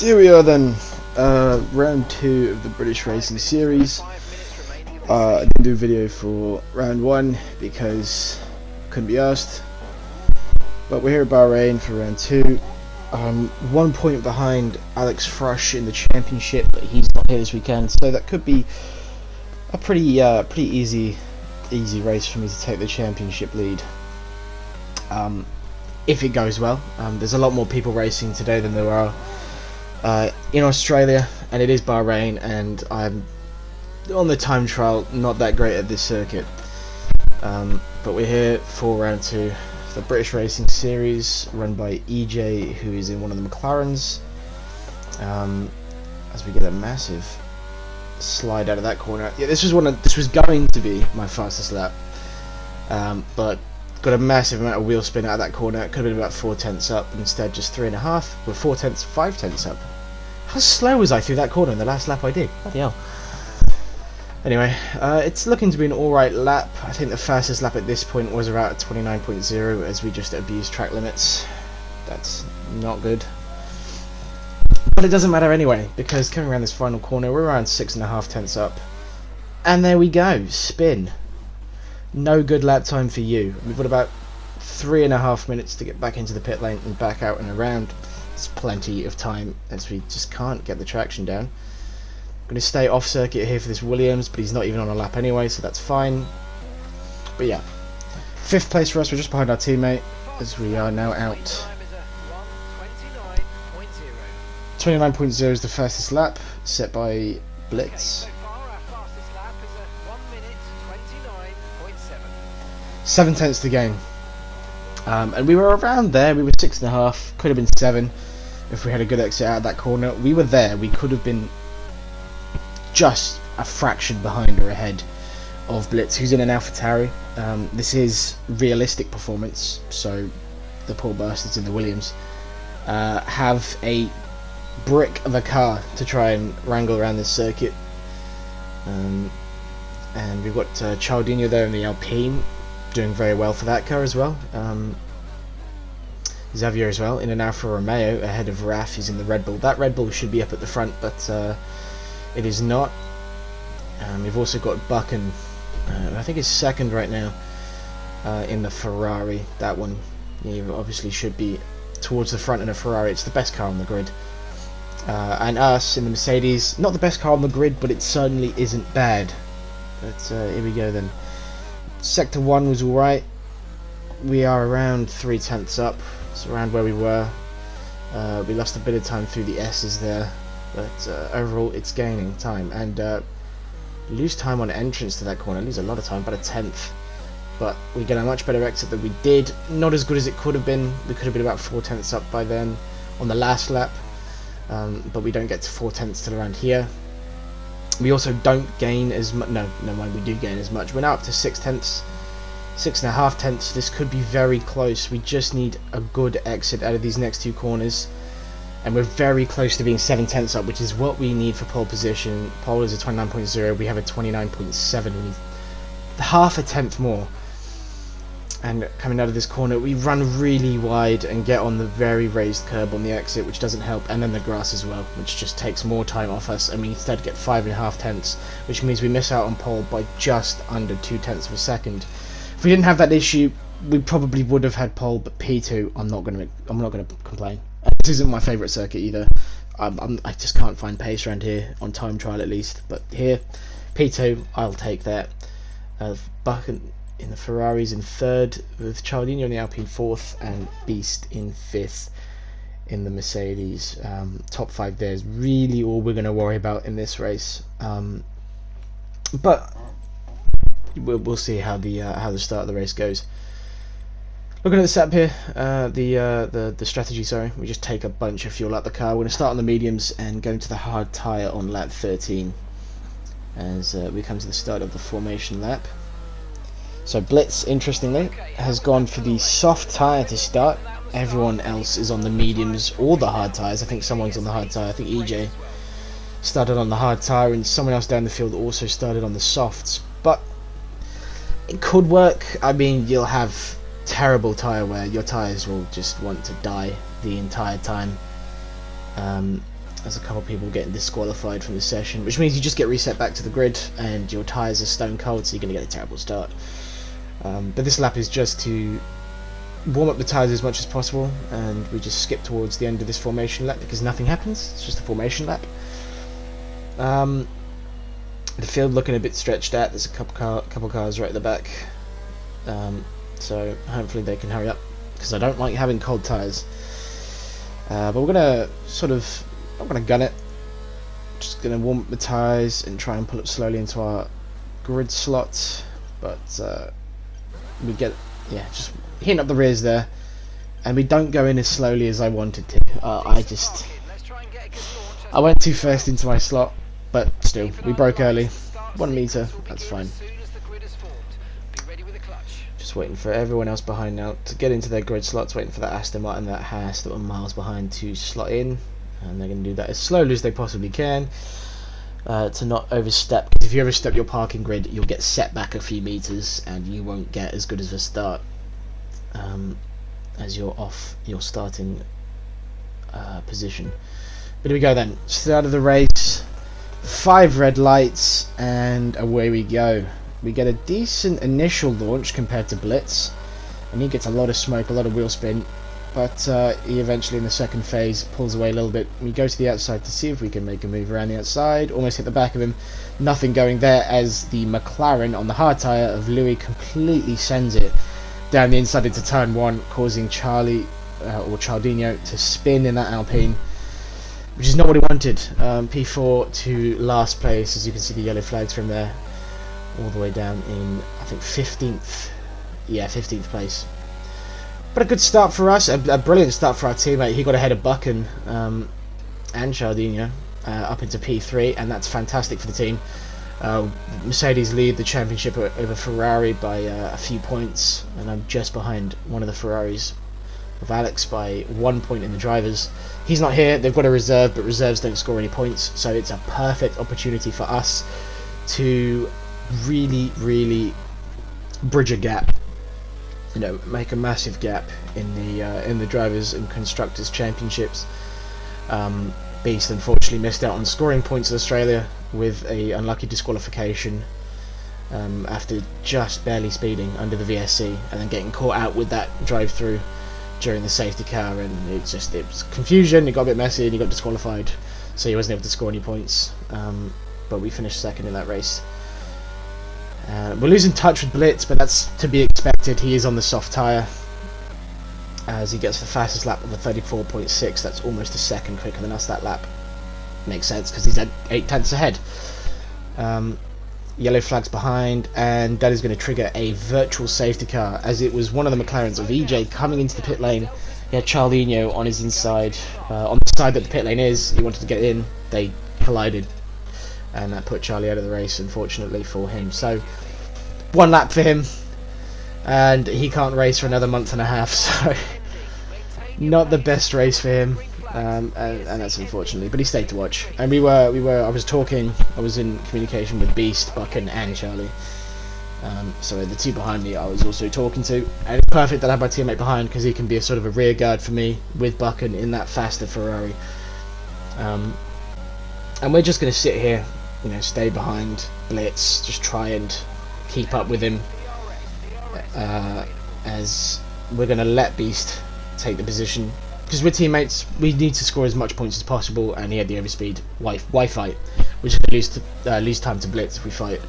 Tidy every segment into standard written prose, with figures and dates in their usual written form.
Here we are then, round 2 of the British Racing Series. I didn't do a video for round 1 because I couldn't be asked, but we're here at Bahrain for round 2. 1 point behind Alex Frush in the championship, but he's not here this weekend, so that could be a pretty easy race for me to take the championship lead. If it goes well. There's a lot more people racing today than there are in Australia, and it is Bahrain, and I'm on the time trial not that great at this circuit, but we're here for round 2, the British Racing Series run by EJ, who is in one of the McLarens, as we get a massive slide out of that corner. Yeah, this was going to be my fastest lap, but got a massive amount of wheel spin out of that corner. It could have been about 4 tenths up, but instead just 3.5 with 5 tenths up. How slow was I through that corner in the last lap I did? Bloody hell. Anyway, it's looking to be an alright lap. I think the fastest lap at this point was around 29.0 as we just abused track limits. That's not good. But it doesn't matter anyway, because coming around this final corner, we're around 6.5 tenths up. And there we go, spin. No good lap time for you. We've got about 3.5 minutes to get back into the pit lane and back out and around. It's plenty of time as we just can't get the traction down. I'm going to stay off circuit here for this Williams, but he's not even on a lap anyway, so that's fine. But yeah, 5th place for us. We're just behind our teammate as we are now out. 29.0 is the fastest lap set by Blitz. 7 tenths to gain, and we were around there. We were 6.5, could have been 7 if we had a good exit out of that corner. We were there. We could have been just a fraction behind or ahead of Blitz, who's in an AlphaTauri. This is realistic performance, so the poor bastards in the Williams have a brick of a car to try and wrangle around this circuit, and we've got Chaldinho there in the Alpine, doing very well for that car as well. Xavier as well in an Alfa Romeo ahead of Raf. He's in the Red Bull. That Red Bull should be up at the front, but it is not. We've also got Buchan, I think is second right now in the Ferrari. That one, obviously should be towards the front in a Ferrari. It's the best car on the grid. And us in the Mercedes, not the best car on the grid, but it certainly isn't bad. But here we go then. Sector 1 was alright. We are around 3 tenths up. It's around where we were. We lost a bit of time through the S's there, but overall it's gaining time. And lose time on entrance to that corner. Lose a lot of time, about a tenth. But we get a much better exit than we did. Not as good as it could have been. We could have been about 4 tenths up by then on the last lap. But we don't get to 4 tenths till around here. We also don't gain as much. No mind, we do gain as much. We're now up to 6 tenths, 6.5 tenths. This could be very close. We just need a good exit out of these next 2 corners, and we're very close to being 7 tenths up, which is what we need for pole position. Pole is a 29.0. We have a 29.7. We need half a tenth more. And coming out of this corner, we run really wide and get on the very raised curb on the exit, which doesn't help, and then the grass as well, which just takes more time off us, and we instead get 5.5 tenths, which means we miss out on pole by just under 2 tenths of a second. If we didn't have that issue, we probably would have had pole, but P2, I'm not gonna complain. This isn't my favourite circuit either. I just can't find pace around here on time trial at least, but here, P2, I'll take that. Buchan in the Ferraris in 3rd, with Chaldinho in the Alpine 4th, and Beast in 5th in the Mercedes. Top 5 there is really all we're going to worry about in this race. But we'll see how the start of the race goes. Looking at the setup here, the strategy. Sorry, we just take a bunch of fuel out the car. We're going to start on the mediums and go into the hard tyre on lap 13 as we come to the start of the formation lap. So Blitz, interestingly, has gone for the soft tyre to start. Everyone else is on the mediums or the hard tyres. I think someone's on the hard tyre. I think EJ started on the hard tyre, and someone else down the field also started on the softs. But it could work. I mean, you'll have terrible tyre wear. Your tyres will just want to die the entire time. There's a couple of people getting disqualified from the session, which means you just get reset back to the grid, and your tyres are stone cold, so you're going to get a terrible start. But this lap is just to warm up the tyres as much as possible, and we just skip towards the end of this formation lap because nothing happens. It's just a formation lap. The field looking a bit stretched out. There's a couple cars right at the back, so hopefully they can hurry up because I don't like having cold tyres. But we're gonna I'm gonna gun it. Just gonna warm up the tyres and try and pull up slowly into our grid slots, but we get just hitting up the rears there, and we don't go in as slowly as I wanted to. I went too fast into my slot, but still, we broke early. 1 meter, that's fine. Just waiting for everyone else behind now to get into their grid slots, waiting for that Aston Martin, that Haas that were miles behind to slot in, and they're going to do that as slowly as they possibly can to not overstep. Because if you overstep your parking grid, you'll get set back a few meters, and you won't get as good as a start as you're off your starting position. But here we go then. Start of the race. 5 red lights, and away we go. We get a decent initial launch compared to Blitz, and he gets a lot of smoke, a lot of wheel spin, but he eventually in the second phase pulls away a little bit. We go to the outside to see if we can make a move around the outside, almost hit the back of him, nothing going there as the McLaren on the hard tyre of Louis completely sends it down the inside into turn 1, causing Charlie or Chaldinho to spin in that Alpine, which is not what he wanted. P4 to last place, as you can see the yellow flags from there, all the way down in, I think, 15th. Yeah, 15th place. But a good start for us, a brilliant start for our teammate. He got ahead of Buchan and Chaldinho up into P3, and that's fantastic for the team. Mercedes lead the championship over Ferrari by a few points, and I'm just behind one of the Ferraris of Alex by 1 point in the drivers. He's not here, they've got a reserve, but reserves don't score any points, so it's a perfect opportunity for us to really bridge a gap, make a massive gap in the drivers and constructors championships. Beast unfortunately missed out on scoring points in Australia with a unlucky disqualification after just barely speeding under the VSC and then getting caught out with that drive through during the safety car, and it was confusion, it got a bit messy and he got disqualified, so he wasn't able to score any points, but we finished second in that race. We're losing touch with Blitz, but that's to be expected. He is on the soft tyre as he gets the fastest lap of a 34.6. That's almost a second quicker than us that lap. Makes sense because he's at 8 tenths ahead. Yellow flags behind, and that is going to trigger a virtual safety car, as it was one of the McLarens of EJ coming into the pit lane. He had Chaldinho on his inside, on the side that the pit lane is. He wanted to get in, they collided, and that put Charlie out of the race, unfortunately for him. So 1 lap for him, and he can't race for another month and a half, so not the best race for him. And that's unfortunately, but he stayed to watch. And I was in communication with Beast, Buchan and Charlie. So the two behind me I was also talking to, and it's perfect that I have my teammate behind because he can be a sort of a rear guard for me with Buchan in that faster Ferrari. And we're just going to sit here, stay behind Blitz, just try and keep up with him, as we're going to let Beast take the position. Because we're teammates, we need to score as much points as possible, and he had the overspeed. Why fight? We're just going to lose time to Blitz if we fight.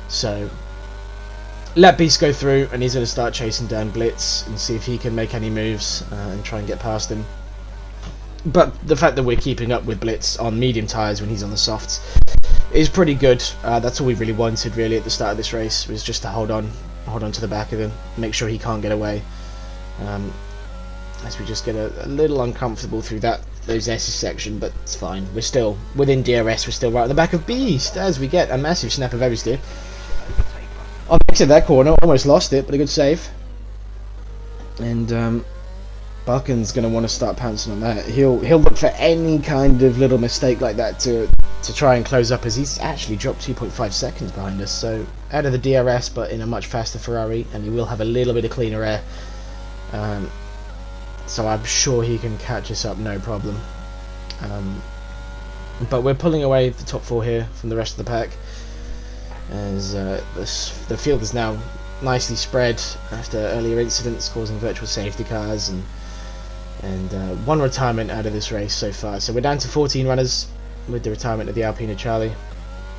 So let Beast go through, and he's going to start chasing down Blitz and see if he can make any moves and try and get past him. But the fact that we're keeping up with Blitz on medium tyres when he's on the softs is pretty good. That's all we really wanted really at the start of this race, was just to hold on to the back of him, make sure he can't get away. As we just get a little uncomfortable through those S's section, but it's fine. We're still within DRS. We're still right at the back of Beast as we get a massive snap of oversteer. On the exit of that corner, almost lost it, but a good save. And Buchan's going to want to start pouncing on that. He'll look for any kind of little mistake like that to try and close up, as he's actually dropped 2.5 seconds behind us. So out of the DRS, but in a much faster Ferrari, and he will have a little bit of cleaner air. So I'm sure he can catch us up, no problem. But we're pulling away the top 4 here from the rest of the pack, as the field is now nicely spread after earlier incidents causing virtual safety cars and one retirement out of this race so far. So we're down to 14 runners with the retirement of the Alpina Charlie,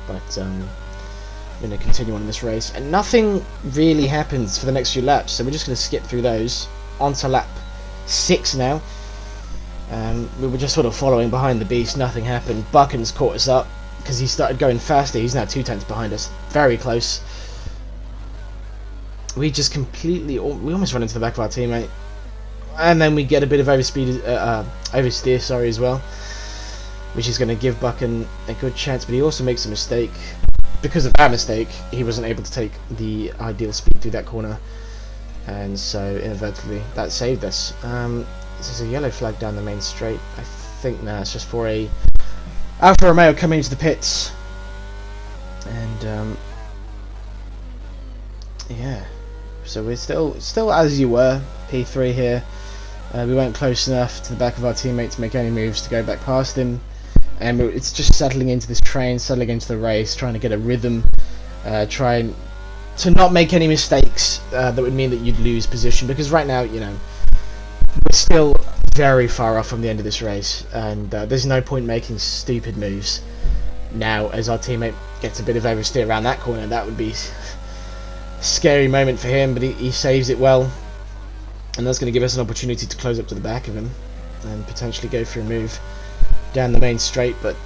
but I'm going to continue on in this race, and nothing really happens for the next few laps, so we're just going to skip through those onto lap 6 now. We were just sort of following behind the beast, nothing happened. Buchan's caught us up because he started going faster. He's now 2 tenths behind us, very close. We just we almost run into the back of our teammate, and then we get a bit of oversteer, sorry, as well, which is going to give Buchan a good chance. But he also makes a mistake. Because of that mistake, he wasn't able to take the ideal speed through that corner, and so inadvertently that saved us. There's a yellow flag down the main straight. I think now it's just for a Alfa Romeo coming into the pits, and yeah. So we're still as you were, P3 here. We weren't close enough to the back of our teammate to make any moves to go back past him, and it's just settling into this train, settling into the race, trying to get a rhythm, trying to not make any mistakes that would mean that you'd lose position, because right now, you know, we're still very far off from the end of this race, and there's no point making stupid moves now as our teammate gets a bit of oversteer around that corner. That would be scary moment for him, but he saves it well, and that's going to give us an opportunity to close up to the back of him and potentially go for a move down the main straight. But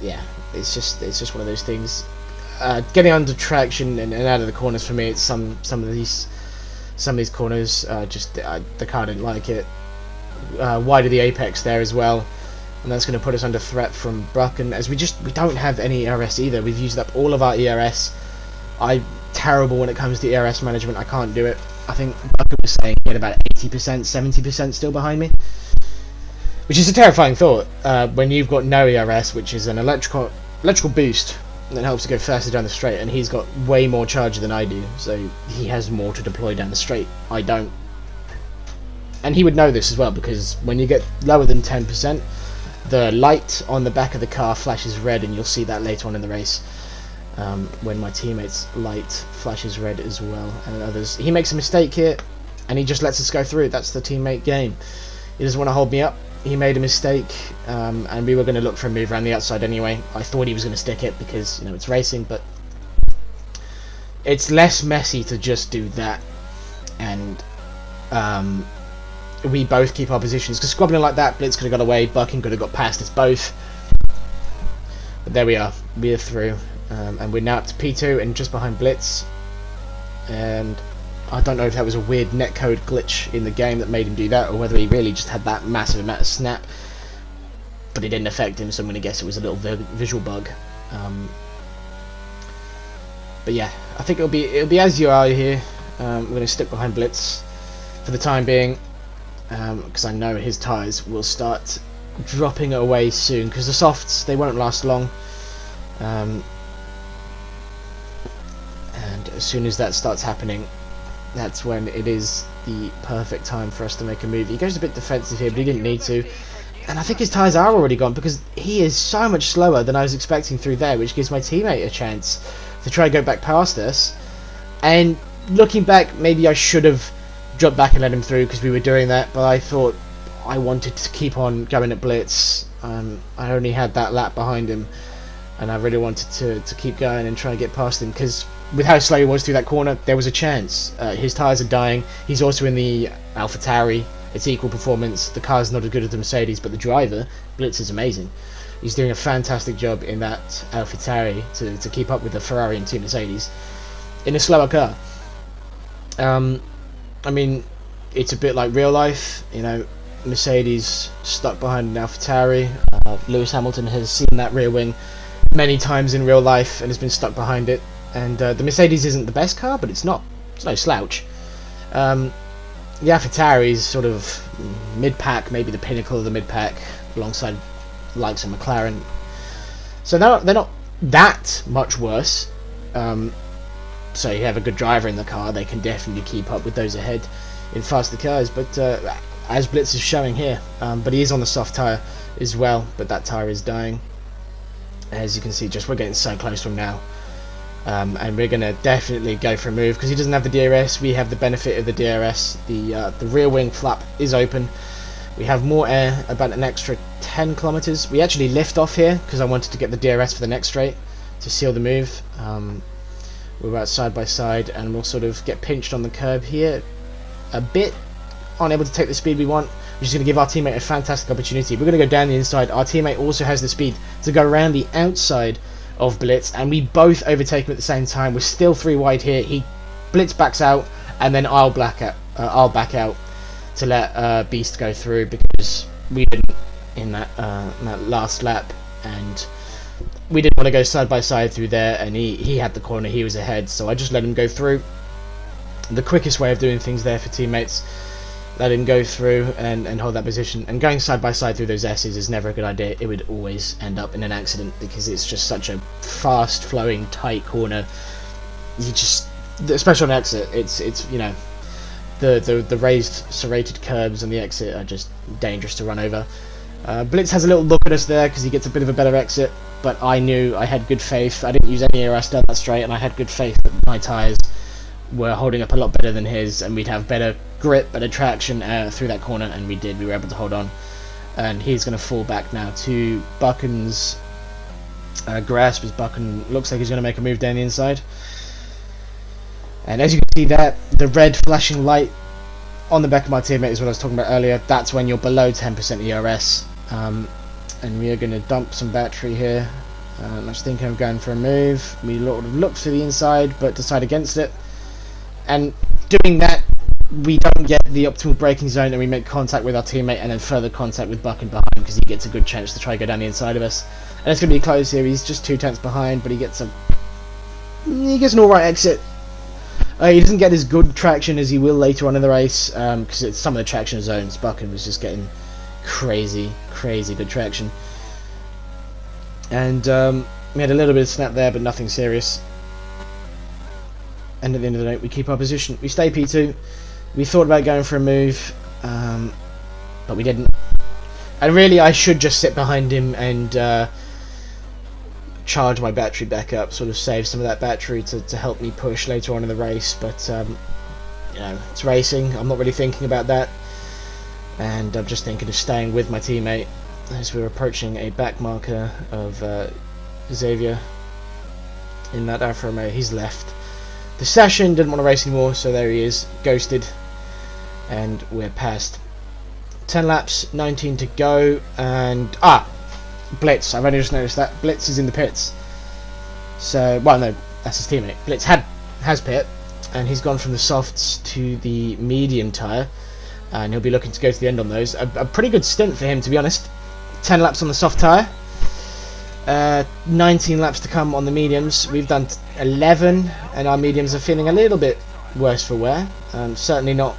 yeah, it's just one of those things. Getting under traction and out of the corners for me, it's some of these corners the car didn't like it. Wide of the apex there as well, and that's going to put us under threat from Buchan, as we don't have any ERS either. We've used up all of our ERS. I'm terrible when it comes to ERS management. I can't do it. I think Buchan was saying he had about 80%, 70% still behind me, which is a terrifying thought when you've got no ERS, which is an electrical boost that helps to go faster down the straight, and he's got way more charge than I do, so he has more to deploy down the straight. I don't. And he would know this as well, because when you get lower than 10%, the light on the back of the car flashes red, and you'll see that later on in the race, when my teammate's light flashes red as well, and others. He makes a mistake here, and he just lets us go through. That's the teammate game. He doesn't want to hold me up. He made a mistake, and we were going to look for a move around the outside anyway. I thought he was going to stick it because, you know, it's racing, but it's less messy to just do that, and we both keep our positions, because squabbling like that, Blitz could have got away, Buchan could have got past us both. But there we are through, and we're now up to P2 and just behind Blitz, and I don't know if that was a weird netcode glitch in the game that made him do that, or whether he really just had that massive amount of snap, but it didn't affect him, so I'm going to guess it was a little visual bug. But yeah, I think it'll be as you are here. We're going to stick behind Blitz for the time being, because I know his tyres will start dropping away soon, because the softs, they won't last long, and as soon as that starts happening, that's when it is the perfect time for us to make a move. He goes a bit defensive here, but he didn't need to, and I think his tyres are already gone, because he is so much slower than I was expecting through there, which gives my teammate a chance to try and go back past us. And looking back, maybe I should have dropped back and let him through, because we were doing that, but I thought I wanted to keep on going at Blitz. I only had that lap behind him, and I really wanted to keep going and try and get past him, because with how slow he was through that corner, there was a chance. His tyres are dying. He's also in the AlphaTauri. It's equal performance. The car's not as good as the Mercedes, but the driver, Blitz, is amazing. He's doing a fantastic job in that AlphaTauri to keep up with the Ferrari and 2 Mercedes in a slower car. I mean, it's a bit like real life, you know. Mercedes stuck behind an AlphaTauri. Lewis Hamilton has seen that rear wing many times in real life and has been stuck behind it. And the Mercedes isn't the best car, but it's no slouch. The AlphaTauri is sort of mid-pack, maybe the pinnacle of the mid-pack, alongside the likes of Mclaren. So they're not that much worse. So you have a good driver in the car, they can definitely keep up with those ahead in faster cars. But as Blitz is showing here, but he is on the soft tyre as well, but that tyre is dying. As you can see, we're getting so close to him now. And we're going to definitely go for a move, because he doesn't have the DRS. We have the benefit of the DRS. The rear wing flap is open. We have more air, about an extra 10 kilometers. We actually lift off here because I wanted to get the DRS for the next straight to seal the move. We're about side by side, and we'll sort of get pinched on the curb here a bit, unable to take the speed we want, which is going to give our teammate a fantastic opportunity. We're going to go down the inside. Our teammate also has the speed to go around the outside of Blitz, and we both overtake him at the same time. We're still 3 wide here. Blitz backs out, and then I'll back out to let Beast go through, because we didn't in that last lap, and we didn't want to go side by side through there, and he had the corner, he was ahead, so I just let him go through. The quickest way of doing things there for teammates. Let him go through and hold that position. And going side by side through those S's is never a good idea. It would always end up in an accident, because it's just such a fast flowing tight corner. You just, especially on exit, it's you know, the raised serrated curbs on the exit are just dangerous to run over. Blitz has a little look at us there because he gets a bit of a better exit, but I knew, I had good faith. I didn't use any ERS down that straight, and I had good faith that my tyres were holding up a lot better than his, and we'd have better grip, better traction through that corner, and we did. We were able to hold on, and he's going to fall back now to Buchan's grasp, as Buchan looks like he's going to make a move down the inside. And as you can see there, the red flashing light on the back of my teammate is what I was talking about earlier. That's when you're below 10% ERS, and we are going to dump some battery here. I was thinking of going for a move. We looked to the inside, but decide against it. And doing that, we don't get the optimal braking zone, and we make contact with our teammate, and then further contact with Buchan behind, because he gets a good chance to try and go down the inside of us. And it's going to be close here. He's just 2 tenths behind, but he gets an alright exit. He doesn't get as good traction as he will later on in the race, because it's some of the traction zones. Buchan was just getting crazy good traction. And we had a little bit of snap there, but nothing serious. And at the end of the day, we keep our position. We stay P2. We thought about going for a move, but we didn't. And really, I should just sit behind him and charge my battery back up, sort of save some of that battery to help me push later on in the race. But you know, it's racing. I'm not really thinking about that, and I'm just thinking of staying with my teammate as we're approaching a back marker of Xavier in that Alfa Romeo. He's left the session, didn't want to race anymore, so there he is, ghosted, and we're past. 10 laps, 19 to go, and Blitz, I've only just noticed that Blitz is in the pits. So, well, no, that's his teammate. Blitz has pit, and he's gone from the softs to the medium tyre, and he'll be looking to go to the end on those. A pretty good stint for him, to be honest. 10 laps on the soft tyre, 19 laps to come on the mediums. We've done 11, and our mediums are feeling a little bit worse for wear. Certainly not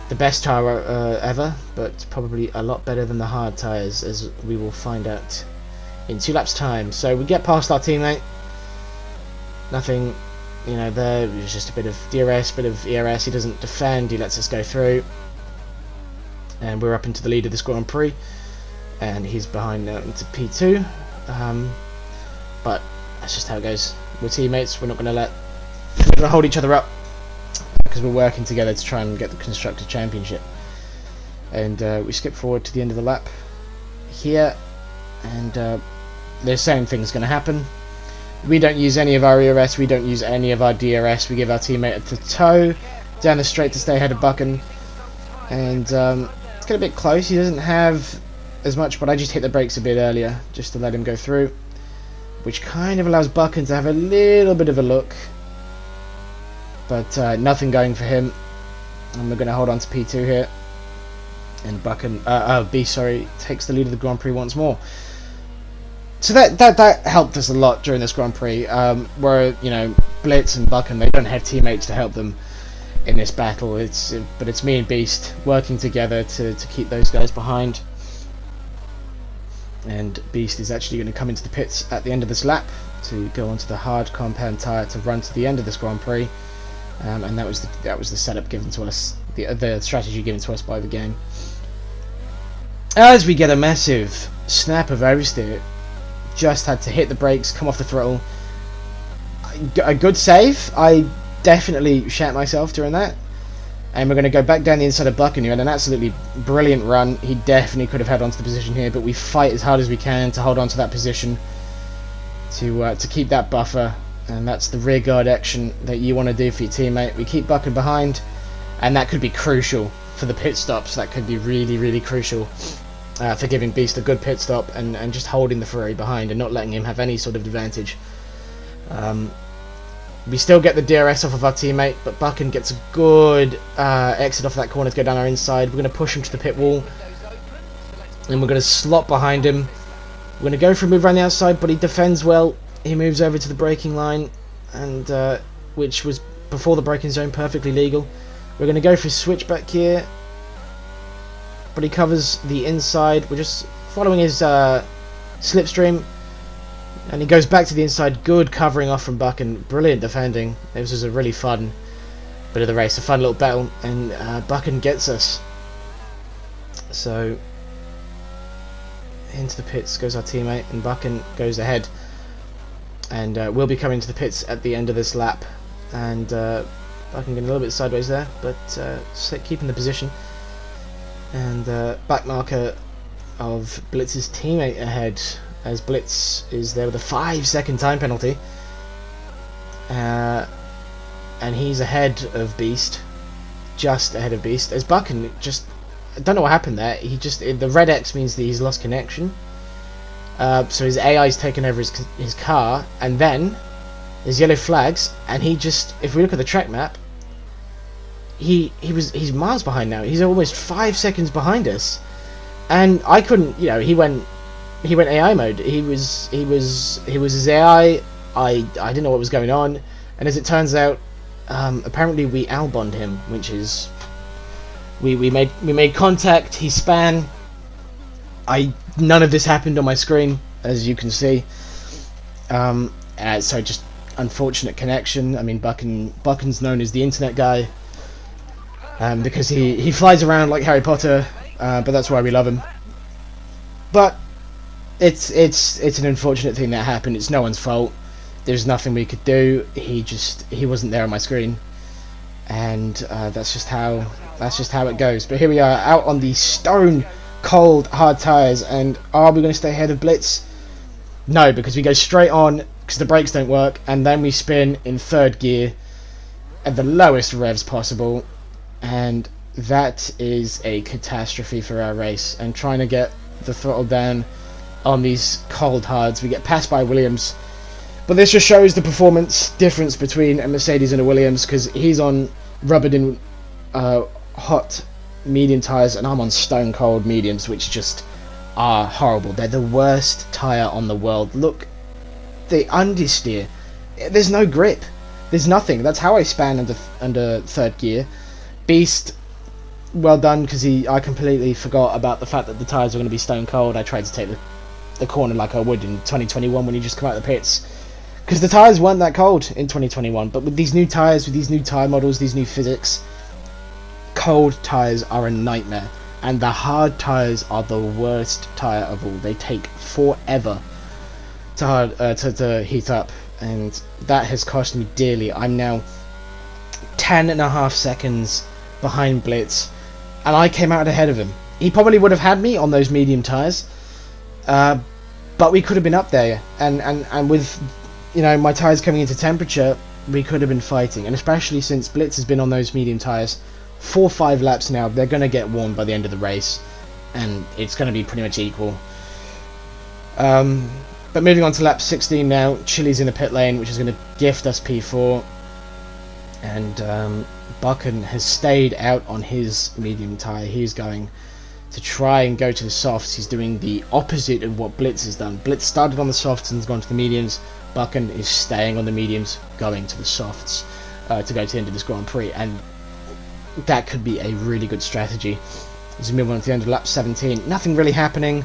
the best tyre ever, but probably a lot better than the hard tyres, as we will find out in 2 laps time. So we get past our teammate. Nothing, you know, there. It was just a bit of DRS, bit of ERS. He doesn't defend, he lets us go through, and we're up into the lead of this Grand Prix, and he's behind now into P2. But that's just how it goes. We're teammates. We're not going to hold each other up, because we're working together to try and get the Constructor Championship. And we skip forward to the end of the lap here, and the same thing's going to happen. We don't use any of our ERS, we don't use any of our DRS. We give our teammate a toe down the straight to stay ahead of Buchan, and it's getting a bit close. He doesn't have as much, but I just hit the brakes a bit earlier just to let him go through, which kind of allows Buchan to have a little bit of a look, but nothing going for him. And we're going to hold on to P2 here, and Buchan, takes the lead of the Grand Prix once more. So that helped us a lot during this Grand Prix, where, you know, Blitz and Buchan, they don't have teammates to help them in this battle. But it's me and Beast working together to keep those guys behind. And Beast is actually going to come into the pits at the end of this lap to go onto the hard compound tyre to run to the end of this Grand Prix, and that was the setup given to us, the strategy given to us by the game. As we get a massive snap of oversteer just had to hit the brakes, come off the throttle. A good save. I definitely shat myself during that. And we're going to go back down the inside of Buchan, who had an absolutely brilliant run. He definitely could have held on to the position here, but we fight as hard as we can to hold on to that position, to keep that buffer. And that's the rear guard action that you want to do for your teammate. We keep Buchan behind, and that could be crucial for the pit stops. That could be really, really crucial for giving Beast a good pit stop and just holding the Ferrari behind and not letting him have any sort of advantage. We still get the DRS off of our teammate, but Buchan gets a good exit off that corner to go down our inside. We're going to push him to the pit wall, and we're going to slot behind him. We're going to go for a move around the outside, but he defends well. He moves over to the braking line, and which was before the braking zone, perfectly legal. We're going to go for a switchback here, but he covers the inside. We're just following his slipstream. And he goes back to the inside, good covering off from Buchan, brilliant defending. This was a really fun bit of the race, a fun little battle, and Buchan gets us. So, into the pits goes our teammate, and Buchan goes ahead. And we'll be coming to the pits at the end of this lap. And Buchan getting a little bit sideways there, but keeping the position. And back marker of Blitz's teammate ahead, as Blitz is there with a 5-second time penalty, and he's ahead of Beast, just ahead of Beast. As Buchan just, I don't know what happened there. The red X means that he's lost connection, so his AI's taken over his car, and then there's yellow flags, and he just, if we look at the track map, he's miles behind now. He's almost 5 seconds behind us, and I couldn't, he went AI mode. He was his AI. I didn't know what was going on, and as it turns out, apparently we Albonned him, which is we made contact. He span. None of this happened on my screen, as you can see. So just unfortunate connection. I mean, Buchan's known as the internet guy, because he flies around like Harry Potter, but that's why we love him. But it's an unfortunate thing that happened. It's no one's fault. There's nothing we could do. He wasn't there on my screen, and that's just how it goes. But here we are out on the stone cold hard tires, and are we going to stay ahead of Blitz? No, because we go straight on because the brakes don't work, and then we spin in third gear at the lowest revs possible, and that is a catastrophe for our race. And trying to get the throttle down on these cold hards, we get passed by Williams, but this just shows the performance difference between a Mercedes and a Williams, because he's on rubbered in hot medium tyres, and I'm on stone cold mediums, which just are horrible. They're the worst tyre on the world. Look, the understeer, there's no grip, there's nothing. That's how I span under third gear. Beast, well done, because I completely forgot about the fact that the tyres were going to be stone cold. I tried to take the corner like I would in 2021 when you just come out of the pits, because the tyres weren't that cold in 2021, but with these new tyres, with these new tyre models, these new physics, cold tyres are a nightmare, and the hard tyres are the worst tyre of all. They take forever to heat up, and that has cost me dearly. I'm now 10.5 seconds behind Blitz, and I came out ahead of him. He probably would have had me on those medium tyres, but we could have been up there, and with my tyres coming into temperature, we could have been fighting. And especially since Blitz has been on those medium tyres 4 or 5 laps now, they're going to get worn by the end of the race, and it's going to be pretty much equal. But moving on to lap 16 now, Chili's in the pit lane, which is going to gift us P4, and Buchan has stayed out on his medium tyre. He's going to try and go to the softs. He's doing the opposite of what Blitz has done. Blitz started on the softs and has gone to the mediums. Buchan is staying on the mediums, going to the softs to go to the end of this Grand Prix, and that could be a really good strategy. As we move on to the end of lap 17, nothing really happening.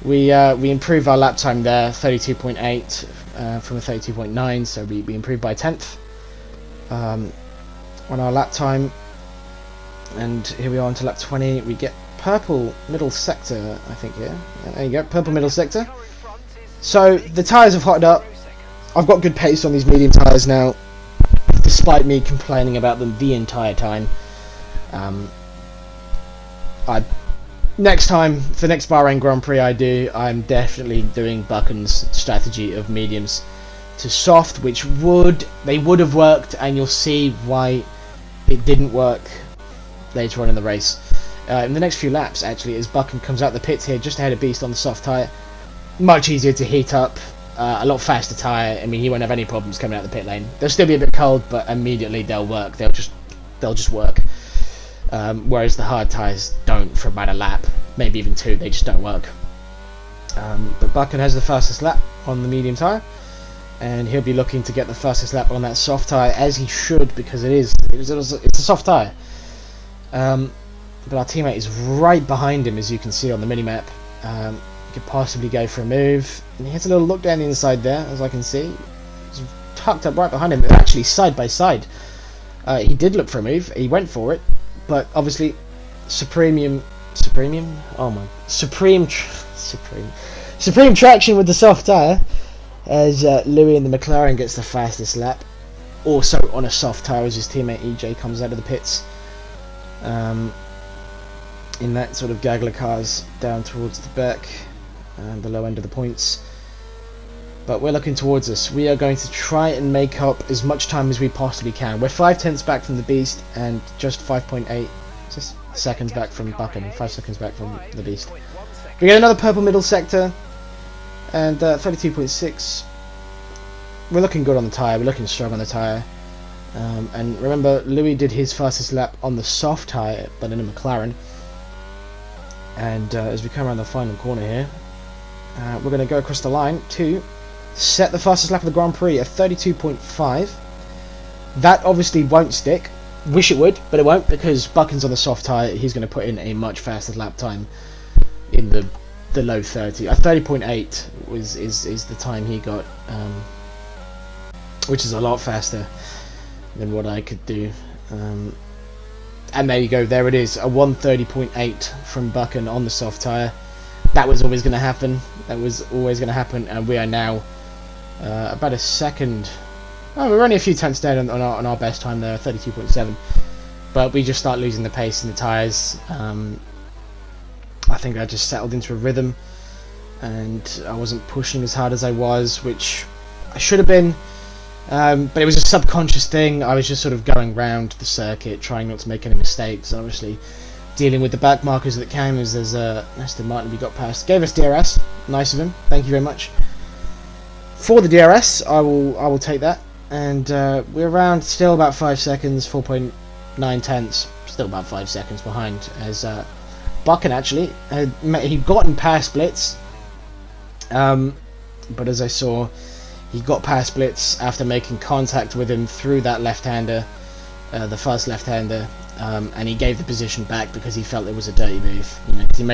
We improved our lap time there, 32.8 from a 32.9, so we improved by a tenth on our lap time. And here we are on to lap 20. We get purple middle sector, I think, here. There you go, purple middle sector. So the tyres have hotted up. I've got good pace on these medium tyres now, despite me complaining about them the entire time. Next time, for next Bahrain Grand Prix I'm definitely doing Buchan's strategy of mediums to soft, which they would have worked, and you'll see why it didn't work later on in the race. In the next few laps, actually, as Buchan comes out the pits here, just ahead of Beast on the soft tyre, much easier to heat up, a lot faster tyre. I mean, he won't have any problems coming out the pit lane. They'll still be a bit cold, but immediately they'll work. They'll just work. Whereas the hard tyres don't for about a lap, maybe even two. They just don't work. But Buchan has the fastest lap on the medium tyre, and he'll be looking to get the fastest lap on that soft tyre, as he should, because it's a soft tyre. But our teammate is right behind him, as you can see on the minimap. He could possibly go for a move, and he has a little look down the inside there, as I can see. He's tucked up right behind him. They're actually side by side. He did look for a move. He went for it, but obviously supreme traction with the soft tyre, as Louis in the McLaren gets the fastest lap, also on a soft tyre, as his teammate EJ comes out of the pits in that sort of gaggle of cars down towards the back and the low end of the points. But we're looking towards us. We are going to try and make up as much time as we possibly can. We're 5/10 back from the Beast, and just 5.8 seconds back from Buchan. 5 seconds back from the Beast. We get another purple middle sector, and 32.6. We're looking good on the tyre. We're looking strong on the tyre. And remember, Louis did his fastest lap on the soft tyre, but in a McLaren. And as we come around the final corner here, we're going to go across the line to set the fastest lap of the Grand Prix at 32.5. That obviously won't stick. Wish it would, but it won't, because Buchan's on the soft tyre. He's going to put in a much faster lap time in the low 30. 30.8 is the time he got, which is a lot faster than what I could do. And there you go, there it is, a 1:30.8 from Buchan on the soft tyre. That was always going to happen. And we are now about a second. Oh, we're only a few tenths down on our best time there, 32.7. But we just start losing the pace in the tyres. I think I just settled into a rhythm, and I wasn't pushing as hard as I was, which I should have been. But it was a subconscious thing. I was just sort of going round the circuit, trying not to make any mistakes. Obviously, dealing with the back markers that came, as there's Aston Martin we got past. Gave us DRS. Nice of him. Thank you very much for the DRS. I will take that. And we're around still about 5 seconds, 4.9 tenths. Still about 5 seconds behind, as Buchan actually he'd gotten past Blitz. But as I saw, he got past Blitz after making contact with him through that left-hander, the first left-hander, and he gave the position back because he felt it was a dirty move. You know, 'cause he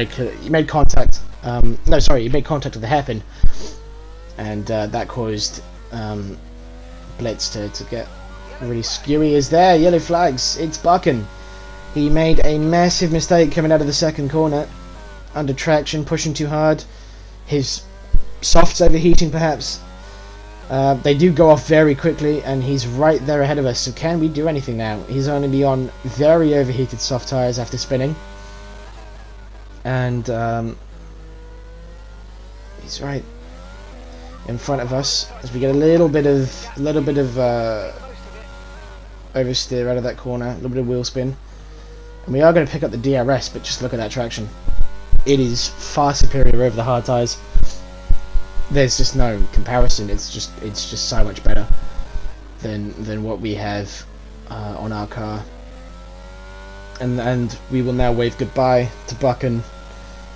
made contact. He made contact with the hairpin, and that caused Blitz to get really skewy. Is there yellow flags? It's Buchan. He made a massive mistake coming out of the second corner, under traction, pushing too hard. His softs overheating, perhaps. They do go off very quickly, and he's right there ahead of us. So can we do anything now? He's only be on very overheated soft tyres after spinning, and he's right in front of us as we get a little bit of oversteer out of that corner, a little bit of wheel spin, and we are going to pick up the DRS. But just look at that traction; it is far superior over the hard tyres. There's just no comparison. It's just so much better than what we have on our car. And we will now wave goodbye to Buchan.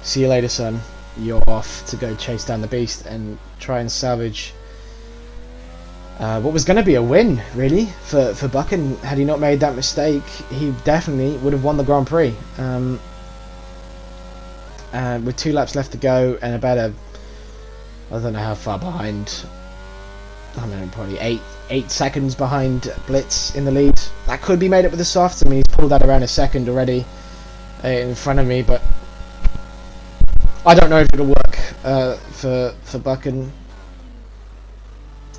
See you later, son. You're off to go chase down the Beast and try and salvage what was going to be a win, really, for Buchan. Had he not made that mistake, he definitely would have won the Grand Prix. With 2 laps left to go and about I don't know how far behind. I don't know, probably 8 seconds behind Blitz in the lead. That could be made up with the softs. I mean, he's pulled that around a second already in front of me, but I don't know if it'll work for Buchan.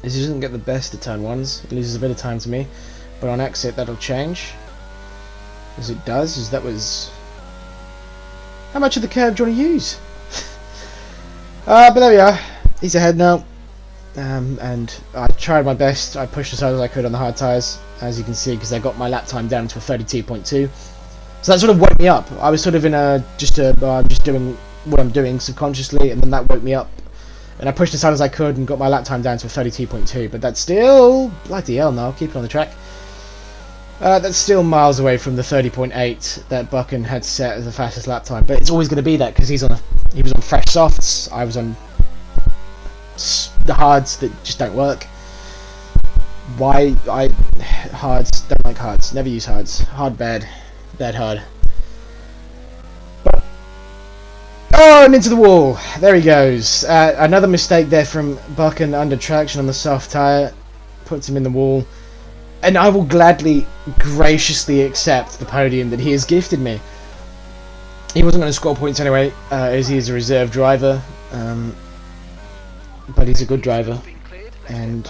is he doesn't get the best of turn ones. He loses a bit of time to me, but on exit that'll change. As it does, as that was... How much of the curb do you want to use? But there we are. He's ahead now. And I tried my best. I pushed as hard as I could on the hard tyres, as you can see, because I got my lap time down to a 32.2. So that sort of woke me up. I was sort of in a just doing what I'm doing subconsciously, and then that woke me up. And I pushed as hard as I could and got my lap time down to a 32.2. But that's still bloody hell. No, I'll keep it on the track. That's still miles away from the 30.8 that Buchan had set as the fastest lap time. But it's always going to be that because he was on fresh softs. I was on the hards that just don't work. Hards, don't like hards. Never use hards. Hard bad. Bad hard. Oh, and into the wall. There he goes. Another mistake there from Buchan under traction on the soft tyre. Puts him in the wall. And I will gladly, graciously accept the podium that he has gifted me. He wasn't going to score points anyway, as he is a reserve driver. But he's a good driver. And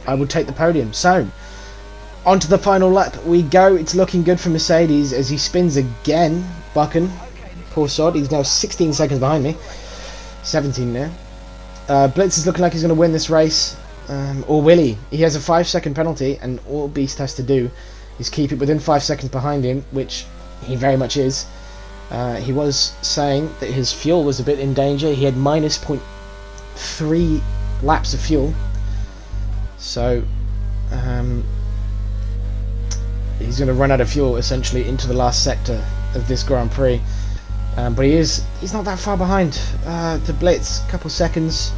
I will take the podium. So, on to the final lap we go. It's looking good for Mercedes as he spins again. Buchan, poor sod, he's now 16 seconds behind me. 17 now. Blitz is looking like he's going to win this race. Or will he? He has a 5-second penalty, and all Beast has to do is keep it within 5 seconds behind him, which he very much is. He was saying that his fuel was a bit in danger. He had minus 0.3 laps of fuel. So, he's going to run out of fuel essentially into the last sector of this Grand Prix. But he's not that far behind to Blitz, a couple seconds.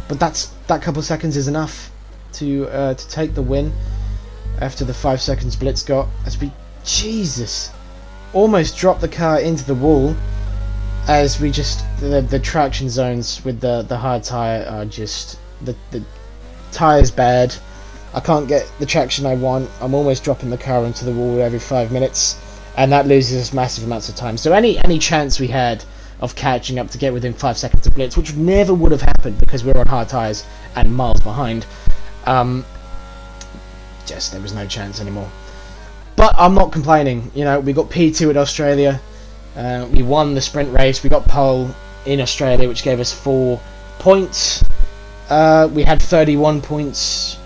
But that couple seconds is enough to take the win after the 5 seconds Blitz got. As we, Jesus, almost dropped the car into the wall. As we just the traction zones with the hard tyre are just the tyre's bad. I can't get the traction I want. I'm almost dropping the car into the wall every 5 minutes, and that loses us massive amounts of time. So any chance we had of catching up to get within 5 seconds of Blitz, which never would have happened because we were on hard tyres and miles behind, just there was no chance anymore. But I'm not complaining. You know, we got P2 at Australia. We won the sprint race. We got pole in Australia, which gave us 4 points. We had 31 points.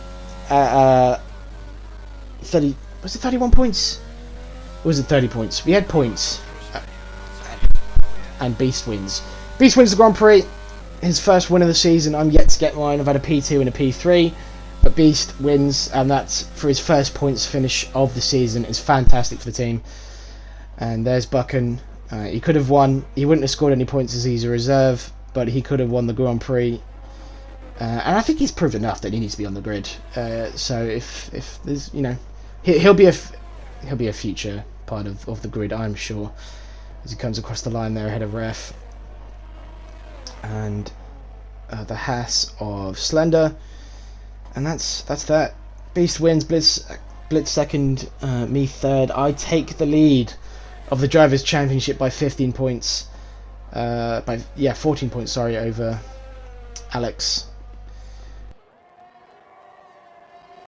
30 was it 31 points? Or was it 30 points? We had points. And Beast wins. Beast wins the Grand Prix. His first win of the season. I'm yet to get mine. I've had a P2 and a P3. But Beast wins, and that's for his first points finish of the season. It's fantastic for the team. And there's Buchan. He could have won. He wouldn't have scored any points as he's a reserve, but he could have won the Grand Prix. And I think he's proved enough that he needs to be on the grid. So if there's, you know, he'll be a future part of the grid, I'm sure, as he comes across the line there ahead of Ref. And the Haas of Slender. And that's that. Beast wins, Blitz second, me third. I take the lead of the Drivers' Championship by 15 points. 14 points, sorry, over Alex.